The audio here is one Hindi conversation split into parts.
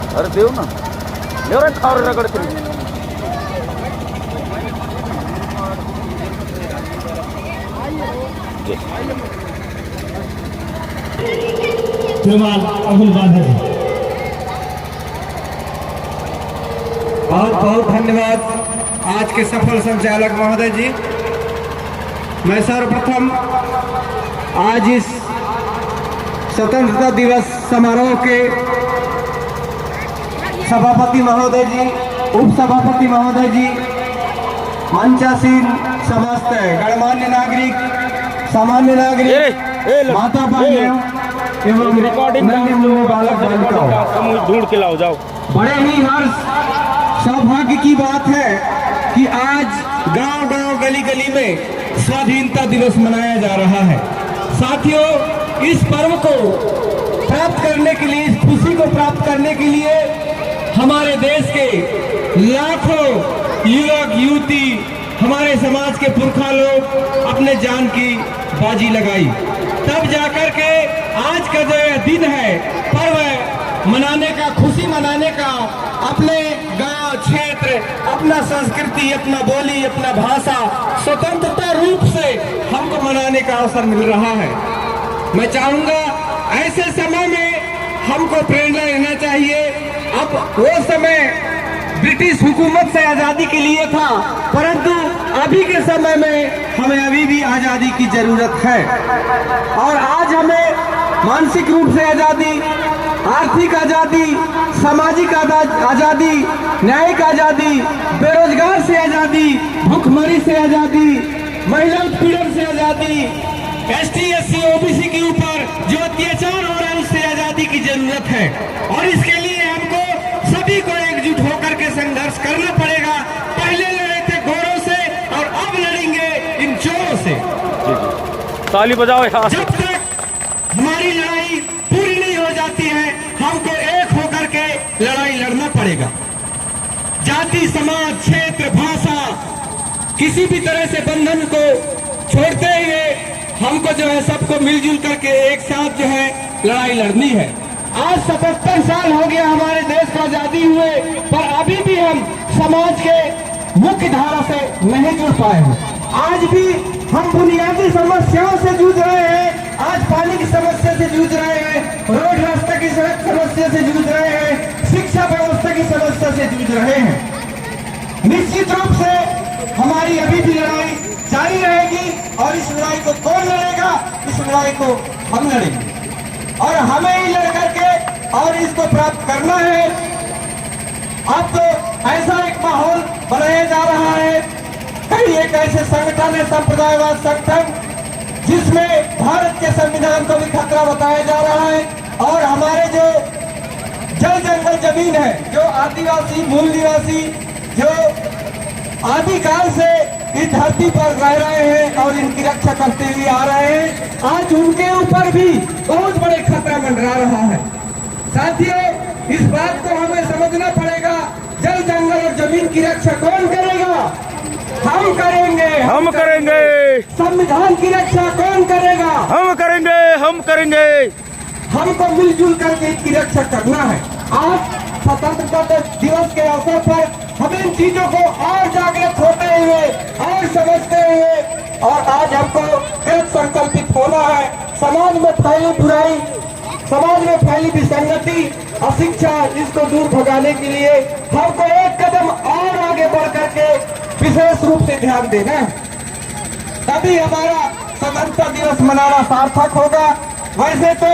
अरे देव ना एवढं खावर रगड तरी श्रीमान अबुल बादल, बहुत बहुत धन्यवाद आज के सफल संचालक महोदय जी। मैं सर्वप्रथम आज इस स्वतंत्रता दिवस समारोह के सभापति महोदय जी, उप सभापति महोदय जी, मंचासीन समस्त गणमान्य नागरिक, सामान्य नागरिक, माता बहनों एवं नन्हे बालक बालिकाओं, ढूंढ के लाओ जाओ। बड़े ही हर्ष सौभाग्य की बात है कि आज गांव-गांव, गली-गली में स्वाधीनता दिवस मनाया जा रहा है। साथियों, इस पर्व को प्राप्त करने के लिए, इस खुशी को प्राप्त करने के लिए हमारे देश के लाखों युवक युवती, हमारे समाज के पुरखा लोग अपने जान की बाजी लगाई। तब जाकर के आज का जो यह दिन है, पर्व मनाने का, खुशी मनाने का, अपने गांव क्षेत्र, अपना संस्कृति, अपना बोली, अपना भाषा स्वतंत्रता रूप से हमको मनाने का अवसर मिल रहा है। मैं चाहूंगा ऐसे समय में हमको प्रेरणा लेना चाहिए। अब वो समय ब्रिटिश हुकूमत से आजादी के लिए था, परंतु अभी के समय में हमें अभी भी आजादी की जरूरत है। और आज हमें मानसिक रूप से आजादी, आर्थिक आजादी, सामाजिक आजादी, न्यायिक आजादी, बेरोजगार से आजादी, भूखमरी से आजादी, महिला उत्पीड़न से आजादी, एसटी एससी ओबीसी के ऊपर जो अत्याचार हो रहा है उससे आजादी की जरूरत है। और इसके लिए हमको सभी को एकजुट होकर के संघर्ष करना पड़ेगा। पहले लड़े थे घोड़ों से और अब लड़ेंगे इन चोरों से। ताली बजाओ यार। जब तक हमारी लड़ाई पूरी नहीं हो जाती है, हमको एक होकर के लड़ाई लड़ना पड़ेगा। जाति, समाज, क्षेत्र, भाषा, किसी भी तरह से बंधन को छोड़ते हुए हमको जो है सबको मिलजुल करके एक साथ जो है लड़ाई लड़नी है। आज 77 साल हो गया हमारे देश को आजादी हुए, पर अभी भी हम समाज के मुख्य धारा से नहीं जुड़ पाए हैं। आज भी हम बुनियादी समस्याओं से जूझ रहे हैं। आज पानी की समस्या से जूझ रहे हैं, रोड रास्ता की सड़क समस्या से जूझ रहे हैं, शिक्षा व्यवस्था की समस्या से जूझ रहे हैं। निश्चित रूप से हमारी अभी भी लड़ाई जारी रहेगी और इस लड़ाई को कौन लड़ेगा? इस लड़ाई को हम लड़ेंगे और हमें ही लड़ करके और इसको प्राप्त करना है। अब तो ऐसा एक माहौल बनाया जा रहा है, कई एक ऐसे संगठन है, संप्रदायवाद संगठन, जिसमें भारत के संविधान को भी खतरा बताया जा रहा है। और हमारे जो जल जंगल जमीन है, जो आदिवासी मूल निवासी, जो आदिकाल से इस धरती पर रह रहे हैं और इनकी रक्षा करते हुए आ रहे हैं, आज उनके ऊपर भी बहुत बड़े खतरा मंडरा रहा है। साथियों, इस बात को हमें समझना पड़ेगा, जल जंगल और जमीन की रक्षा कौन करेगा? हम करेंगे, हम करेंगे। संविधान की रक्षा कौन करेगा? हम करेंगे, हम करेंगे। हमको मिलजुल करके इसकी रक्षा करना है। आज स्वतंत्रता दिवस के अवसर पर हमें इन चीजों को और जागृत होते हुए और समझते हुए और आज हमको कृत संकल्पित होना है। समाज में फैली बुराई, समाज में फैली विसंगति, अशिक्षा, इसको दूर भगाने के लिए हमको एक कदम और आगे बढ़ करके विशेष रूप से ध्यान देना है, तभी हमारा स्वतंत्रता दिवस मनाना सार्थक होगा। वैसे तो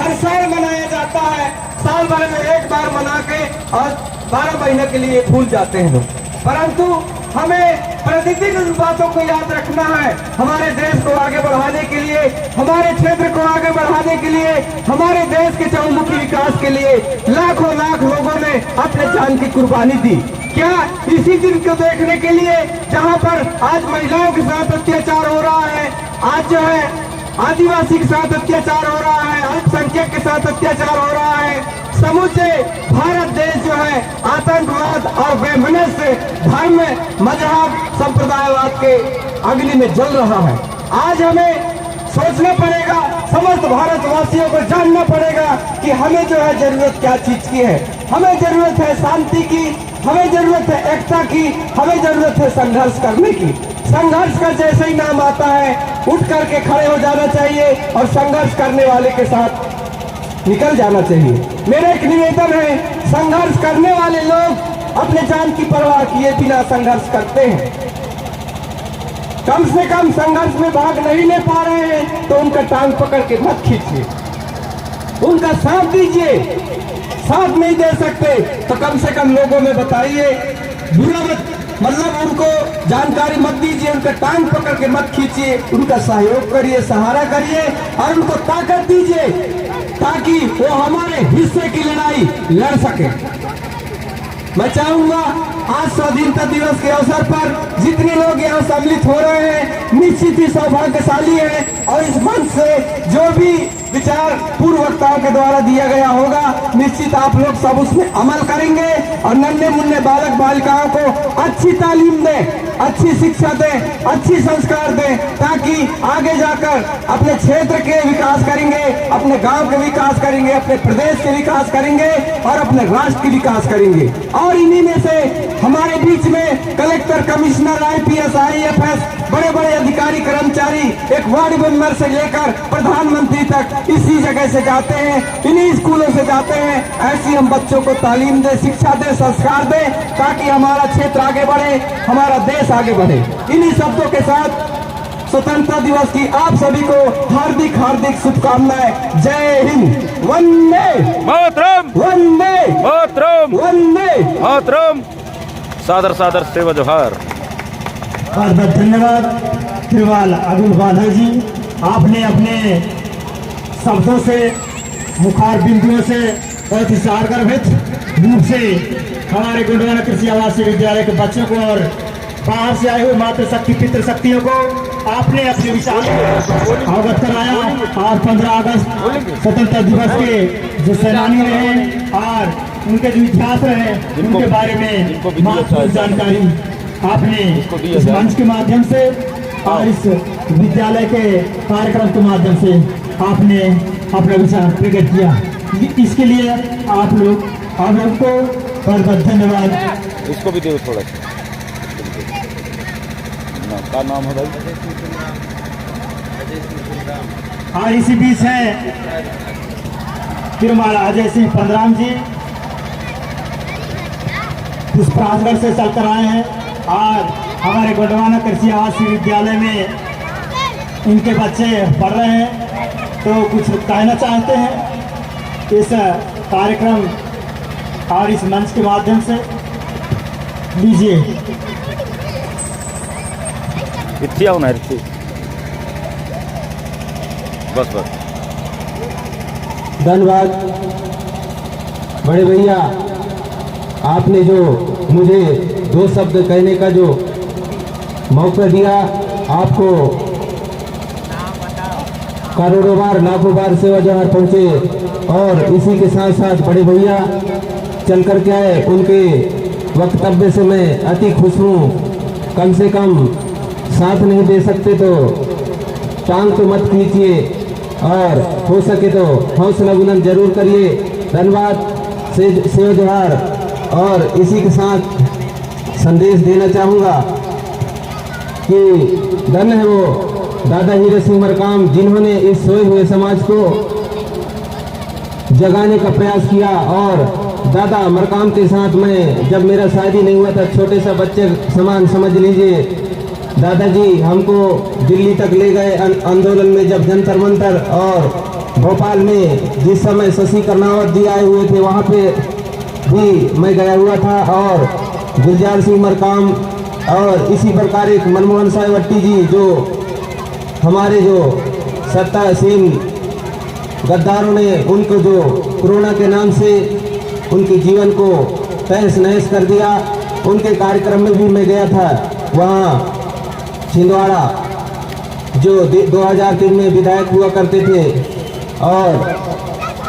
हर साल मनाया जाता है, साल भर में एक बार मना के और 12 महीने के लिए भूल जाते हैं लोग, परंतु हमें प्रतिदिन उन बातों को याद रखना है। हमारे देश को आगे बढ़ाने के लिए, हमारे क्षेत्र को आगे बढ़ाने के लिए, हमारे देश के चहुमुखी विकास के लिए लाखों लाख लोगों ने अपने जान की कुर्बानी दी। क्या इसी दिन को देखने के लिए, जहां पर आज महिलाओं के साथ अत्याचार हो रहा है, आज जो है आदिवासी के साथ अत्याचार हो रहा है, अल्पसंख्यक के साथ अत्याचार हो रहा है, समूचे भारत देश जो है आतंकवाद और वैमनस्य, धर्म, मजहब, संप्रदायवाद के अग्नि में जल रहा है। आज हमें सोचना पड़ेगा, समस्त भारतवासियों को जानना पड़ेगा कि हमें जो है जरूरत क्या चीज की है। हमें जरूरत है शांति की, हमें जरूरत है एकता की, हमें जरूरत है संघर्ष करने की। संघर्ष का जैसे ही नाम आता है उठ करके खड़े हो जाना चाहिए और संघर्ष करने वाले के साथ निकल जाना चाहिए। मेरा एक निवेदन है, संघर्ष करने वाले लोग अपने जान की परवाह किए बिना संघर्ष करते हैं। कम से कम संघर्ष में भाग नहीं ले पा रहे हैं तो उनका टांग पकड़ के मत खींचिए, उनका साथ दीजिए। साथ नहीं दे सकते तो कम से कम लोगों में बताइए, बुरा मत मतलब उनको जानकारी मत दीजिए, उनका टांग पकड़ के मत खींचिए, उनका सहयोग करिए, सहारा करिए और उनको ताकत दीजिए ताकि वो हमारे हिस्से की लड़ाई लड़ सके। मैं चाहूंगा आज स्वाधीनता दिवस के अवसर पर जितने लोग यहाँ सम्मिलित हो रहे हैं निश्चित ही सौभाग्यशाली हैं और इस मंच से जो भी विचार पूर्व वक्ताओं के द्वारा दिया गया होगा निश्चित आप लोग सब उसमें अमल करेंगे और नन्हे मुन्ने बालक बालिकाओं को अच्छी तालीम दें, अच्छी शिक्षा दें, अच्छी संस्कार दें ताकि आगे जाकर अपने क्षेत्र के विकास करेंगे, अपने गांव के विकास करेंगे, अपने प्रदेश के विकास करेंगे और अपने राष्ट्र के विकास करेंगे। और इन्हीं में से हमारे बीच में कलेक्टर, कमिश्नर, IPS, IFS, बड़े बड़े अधिकारी कर्मचारी एक वार्ड मेंबर से लेकर प्रधानमंत्री तक इसी जगह से जाते हैं, इन्हीं स्कूलों से जाते हैं। ऐसी हम बच्चों को तालीम दें, शिक्षा दें, संस्कार दें ताकि हमारा क्षेत्र आगे बढ़े, हमारा देश आगे बढ़े। इन्हीं शब्दों के साथ स्वतंत्रता दिवस की आप सभी को हार्दिक हार्दिक शुभकामनाएं। जय हिंद, वंदे मातरम, वंदे मातरम, वंदे मातरम। सादर सादर सेवा जोहार। बहुत बहुत धन्यवाद तिरवाल अब्दुल वाला जी, आपने अपने शब्दों से, मुखार बिंदुओं से बहुत ही सारगर्भित रूप से हमारे गोंडवाना कृषि आवासीय विद्यालय के बच्चों को और बाहर से आए हुए मातृशक्ति पितृशक्तियों को आपने अपने विचार अवगत कराया। और 15 अगस्त स्वतंत्रता दिवस के जो सेनानी रहे और उनके जो इतिहास रहे उनके बारे में महत्वपूर्ण जानकारी आपने इस मंच के माध्यम से और इस विद्यालय के कार्यक्रम के माध्यम से आपने अपना विचार प्रकट किया। इसके लिए आप लोग को बहुत बहुत धन्यवाद। इसको भी दो थोड़ा सा। क्या नाम है भाई? और इसी बीच है तिरुमाल अजय सिंह पंद्राम जी, पुष्पराजगढ़ से चलकर आए हैं और हमारे गोंडवाना कृषि आवासीय विद्यालय में इनके बच्चे पढ़ रहे हैं तो कुछ कहना चाहते हैं इस कार्यक्रम और इस मंच के माध्यम से। लीजिए। इत्या होना है, बस बस। धन्यवाद बड़े भैया, आपने जो मुझे 2 शब्द कहने का जो मौका दिया, आपको करोड़ों बार लाखों बार सेवा जोहार पहुँचे। और इसी के साथ साथ बड़े भैया चल कर के आए, उनके वक्तव्य से मैं अति खुश हूँ। कम से कम साथ नहीं दे सकते तो टांग तो मत खींचिए और हो सके तो हौसला बुलंद जरूर करिए। धन्यवाद, सेवा जोहार। और इसी के साथ संदेश देना चाहूँगा कि धन्य है वो दादा हीरा सिंह मरकाम जिन्होंने इस सोए हुए समाज को जगाने का प्रयास किया। और दादा मरकाम के साथ मैं, जब मेरा शादी नहीं हुआ था, छोटे सा बच्चे समान समझ लीजिए। दादाजी हमको दिल्ली तक ले गए आंदोलन में, जब जंतर मंतर और भोपाल में जिस समय शशि कर्नावत जी आए हुए थे वहाँ पे भी मैं गया हुआ था। और गुलजार सिंह मरकाम और इसी प्रकार एक मनमोहन साहवट्टी जी जो हमारे जो सत्तासीन गद्दारों ने उनको जो कोरोना के नाम से उनके जीवन को तहस नहस कर दिया, उनके कार्यक्रम में भी मैं गया था। वहाँ छिंदवाड़ा जो 2003 में विधायक हुआ करते थे। और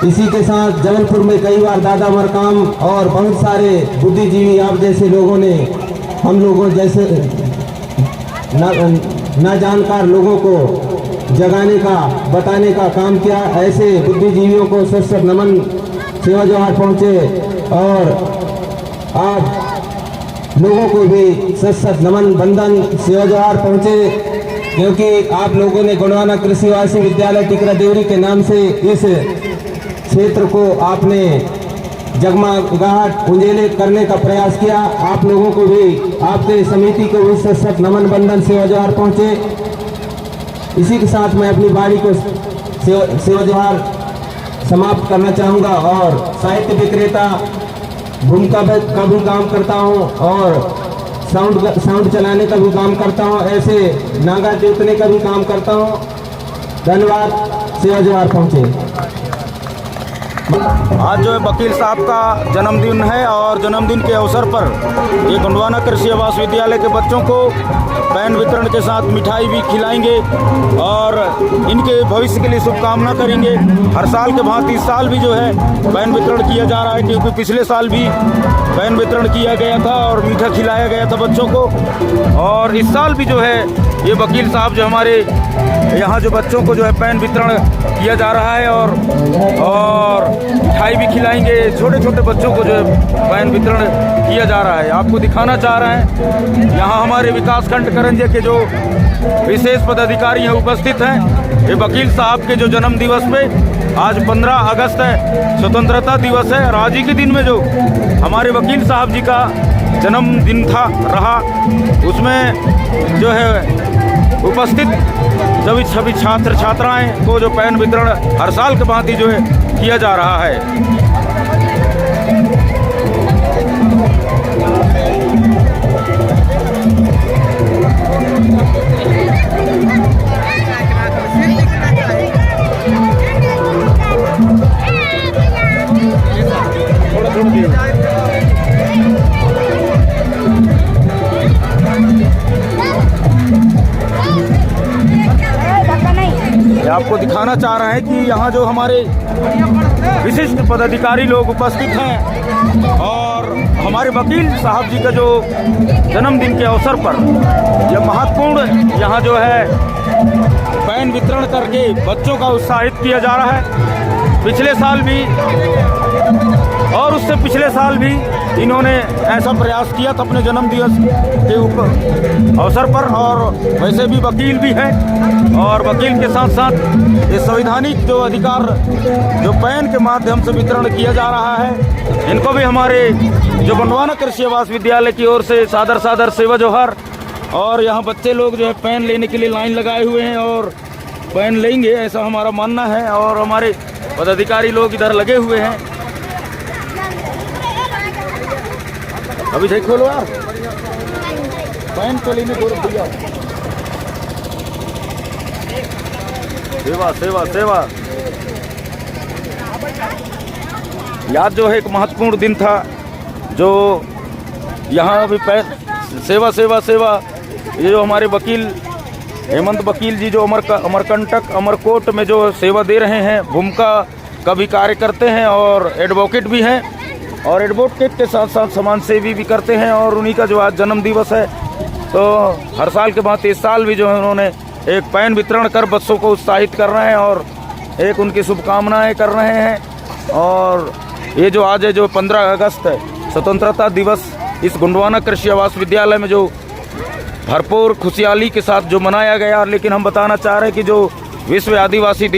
इसी के साथ जबलपुर में कई बार दादा मरकाम और बहुत सारे बुद्धिजीवी आप जैसे लोगों ने हम लोगों जैसे ना जानकार लोगों को जगाने का, बताने का काम किया। ऐसे बुद्धिजीवियों को सत नमन सेवा जोहार पहुंचे और आप लोगों को भी सत सत नमन बंदन सेवा जोहार पहुंचे, क्योंकि आप लोगों ने गोंडवाना कृषि आवासीय विद्यालय टिकरा देवरी के नाम से इस क्षेत्र को आपने जगमगाहट उंजेले करने का प्रयास किया। आप लोगों को भी, आपके समिति को भी सत सत नमन बंदन सेवा जोहार पहुंचे। इसी के साथ मैं अपनी बारी को सेवा जोहार समाप्त करना चाहूँगा और साहित्य विक्रेता भूमिका का भी काम करता हूँ और साउंड चलाने का भी काम करता हूँ, ऐसे नागा जोतने का भी काम करता हूँ। धन्यवाद। सेवा जोहार पहुँचे। आज जो है वकील साहब का जन्मदिन है और जन्मदिन के अवसर पर ये गोंडवाना कृषि आवास विद्यालय के बच्चों को पैन वितरण के साथ मिठाई भी खिलाएंगे और इनके भविष्य के लिए शुभकामना करेंगे। हर साल के भांति इस साल भी जो है पैन वितरण किया जा रहा है, क्योंकि पिछले साल भी पैन वितरण किया गया था और मीठा खिलाया गया था बच्चों को। और इस साल भी जो है ये वकील साहब जो हमारे यहाँ जो बच्चों को जो है पैन वितरण किया जा रहा है और मिठाई भी खिलाएंगे। छोटे छोटे बच्चों को जो है पैन वितरण किया जा रहा है। आपको दिखाना चाह रहे हैं, यहाँ हमारे विकासखंड करंजे के जो विशेष पदाधिकारी हैं उपस्थित हैं। ये वकील साहब के जो जन्म दिवस पे आज 15 अगस्त है, स्वतंत्रता दिवस है और आज ही के दिन में जो हमारे वकील साहब जी का जन्मदिन रहा, उसमें जो है उपस्थित सभी छात्र छात्राएं को जो पैन वितरण हर साल के भांति जो है किया जा रहा है। आपको दिखाना चाह रहे हैं कि यहाँ जो हमारे विशिष्ट पदाधिकारी लोग उपस्थित हैं और हमारे वकील साहब जी का जो जन्मदिन के अवसर पर यह महत्वपूर्ण यहाँ जो है पैन वितरण करके बच्चों का उत्साहित किया जा रहा है। पिछले साल भी और उससे पिछले साल भी इन्होंने ऐसा प्रयास किया था अपने जन्मदिवस के ऊपर अवसर पर। और वैसे भी वकील भी हैं और वकील के साथ साथ ये संवैधानिक जो अधिकार जो पैन के माध्यम से वितरण किया जा रहा है, इनको भी हमारे जो गोंडवाना कृषि आवास विद्यालय की ओर से सादर सादर सेवा जोहार। और यहाँ बच्चे लोग जो है पैन लेने के लिए लाइन लगाए हुए हैं और पैन लेंगे, ऐसा हमारा मानना है। और हमारे पदाधिकारी लोग इधर लगे हुए हैं। अभी देख खोलो यार, पैन तो लेने दो भैया। सेवा सेवा सेवा। याद जो है एक महत्वपूर्ण दिन था जो यहाँ अभी पैन सेवा सेवा सेवा। ये जो हमारे वकील हेमंत वकील जी जो अमरकंटक अमरकोट में जो सेवा दे रहे हैं, भूमिका का भी कार्य करते हैं और एडवोकेट भी हैं और एडवोकेट के साथ साथ समाज सेवी भी करते हैं। और उन्हीं का जो आज जन्म दिवस है, तो हर साल के बाद इस साल भी जो है उन्होंने एक पैन वितरण कर बच्चों को उत्साहित कर रहे हैं और एक उनकी शुभकामनाएं कर रहे हैं। और ये जो आज है जो 15 अगस्त है, स्वतंत्रता दिवस, इस गोंडवाना कृषि आवास विद्यालय में जो भरपूर खुशहाली के साथ जो मनाया गया। लेकिन हम बताना चाह रहे हैं कि जो विश्व आदिवासी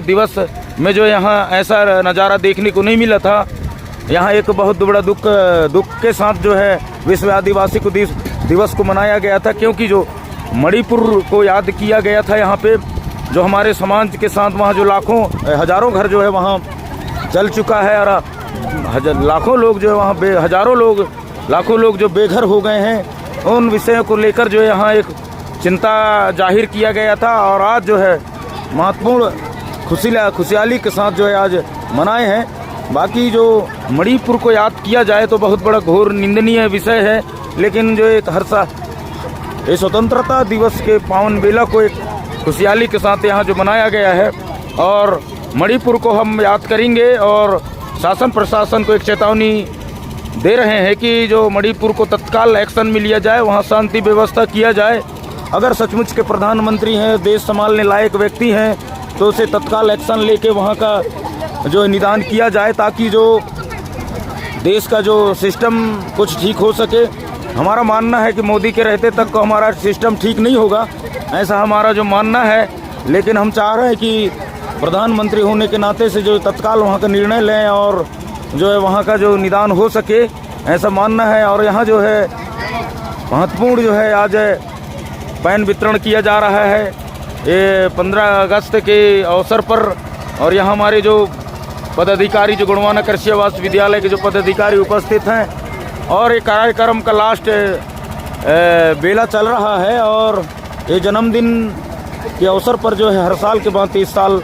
दिवस में जो यहाँ ऐसा नज़ारा देखने को नहीं मिला था। यहाँ एक बहुत बड़ा दुख के साथ जो है विश्व आदिवासी दिवस को मनाया गया था, क्योंकि जो मणिपुर को याद किया गया था। यहाँ पे जो हमारे समाज के साथ वहाँ जो हज़ारों घर जो है वहाँ जल चुका है और लाखों लोग जो है वहाँ लाखों लोग जो बेघर हो गए हैं। उन विषयों को लेकर जो है यहाँ एक चिंता जाहिर किया गया था और आज जो है महत्वपूर्ण खुशहाली के साथ जो है आज मनाए हैं। बाकी जो मणिपुर को याद किया जाए तो बहुत बड़ा घोर निंदनीय विषय है, लेकिन जो एक हर साल ये स्वतंत्रता दिवस के पावन बेला को एक खुशहाली के साथ यहाँ जो मनाया गया है और मणिपुर को हम याद करेंगे। और शासन प्रशासन को एक चेतावनी दे रहे हैं कि जो मणिपुर को तत्काल एक्शन में लिया जाए, वहाँ शांति व्यवस्था किया जाए। अगर सचमुच के प्रधानमंत्री हैं, देश संभालने लायक व्यक्ति हैं, तो उसे तत्काल एक्शन लेके वहाँ का जो है निदान किया जाए, ताकि जो देश का जो सिस्टम कुछ ठीक हो सके। हमारा मानना है कि मोदी के रहते तक को हमारा सिस्टम ठीक नहीं होगा, ऐसा हमारा जो मानना है। लेकिन हम चाह रहे हैं कि प्रधानमंत्री होने के नाते से जो तत्काल वहाँ का निर्णय लें और जो है वहाँ का जो निदान हो सके, ऐसा मानना है। और यहाँ जो है महत्वपूर्ण जो है आज पैन वितरण किया जा रहा है ये 15 अगस्त के अवसर पर। और यहाँ हमारे जो पदाधिकारी, जो गोंडवाना कृषि आवास विद्यालय के जो पदाधिकारी उपस्थित हैं, और ये कार्यक्रम का लास्ट बेला चल रहा है। और ये जन्मदिन के अवसर पर जो है हर साल के बाद 30 साल